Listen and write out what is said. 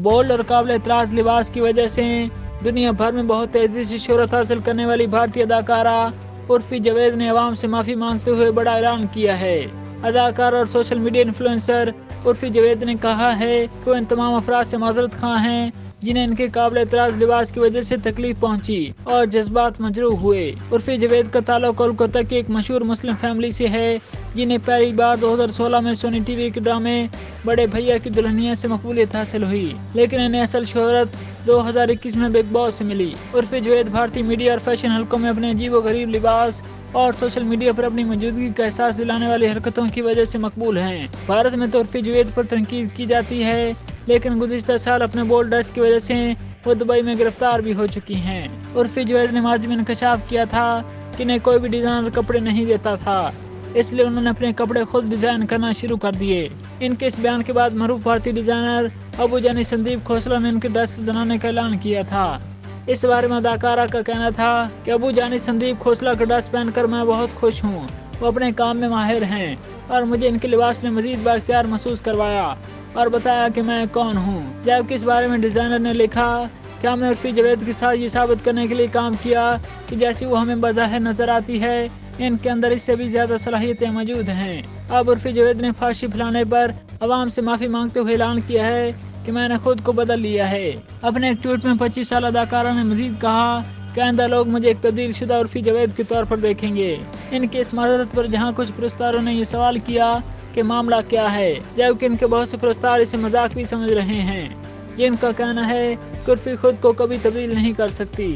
Bold और काबिल एतराज लिबास की वजह से दुनिया भर में बहुत तेजी से शोहरत हासिल करने वाली भारतीय अदाकारा उर्फी जावेद ने आवाम से माफी मांगते हुए बड़ा ऐलान किया है। अदाकार और social media influencer Urfi Javed ने कहा है कि वो इन तमाम अफराद से माजरत खां हैं जिन्हें इनके काबिल एतराज लिबास की वजह से तकलीफ पहुंची और जज्बात मजरूह हुए। उर्फी जावेद का ताल्लुक कोलकाता की एक मशहूर मुस्लिम फैमिली से है जिन्हें पहली बार 2016 में सोनी टीवी के ड्रामे बड़े भैया की दुल्हनिया से मकबूलियत हासिल हुई, लेकिन इन्हें असल शोहरत 2021 में बिग बॉस से मिली। उर्फी जावेद भारतीय मीडिया और फैशन हलकों में अपने अजीबोगरीब लिबास और सोशल मीडिया पर अपनी मौजूदगी का एहसास दिलाने वाली हरकतों की वजह से मकबूल हैं। भारत में तो उर्फी जावेद पर तनकीद की जाती है, लेकिन गुज़िश्ता साल अपने बोल्ड ड्रेस की वजह से वो दुबई में गिरफ्तार भी हो चुकी हैं। उर्फी जावेद ने माजी में इंकशाफ किया था कि इन्हें कोई भी डिजाइनर कपड़े नहीं देता था, इसलिए उन्होंने अपने कपड़े खुद डिजाइन करना शुरू कर दिए। इनके इस बयान के बाद मरूफ भारतीय डिजाइनर अबू जानी संदीप खोसला ने इनके ड्रेस बनाने का ऐलान किया था। इस बारे में अदाकारा का कहना था कि अबू जानी संदीप खोसला का ड्रेस पहनकर मैं बहुत खुश हूँ। वो अपने काम में माहिर हैं और मुझे इनके लिबास ने मजीद बाइख्तियार महसूस करवाया और बताया कि मैं कौन हूँ। जबकि इस बारे में डिजाइनर ने लिखा कि हमने उर्फी जावेद के साथ ये साबित करने के लिए काम किया कि जैसी वो हमें बज़ाहिर नजर आती है इनके अंदर इससे भी ज्यादा सलाहियतें मौजूद हैं। अब उर्फी जावेद ने फांसी फैलाने पर आवाम से माफी मांगते हुए ऐलान किया है कि मैंने खुद को बदल लिया है। अपने एक ट्वीट में 25 साल अदाकारा ने मजीद कहा कि आइंदा लोग मुझे एक तब्दील शुदा उर्फी जावेद के तौर पर देखेंगे। इनके इस माजरत पर जहाँ कुछ पुरस्कारों ने ये सवाल किया कि मामला क्या है, जबकि इनके बहुत से पुरस्कार इसे मजाक भी समझ रहे हैं, जिनका कहना है कि उर्फी खुद को कभी तब्दील नहीं कर सकती।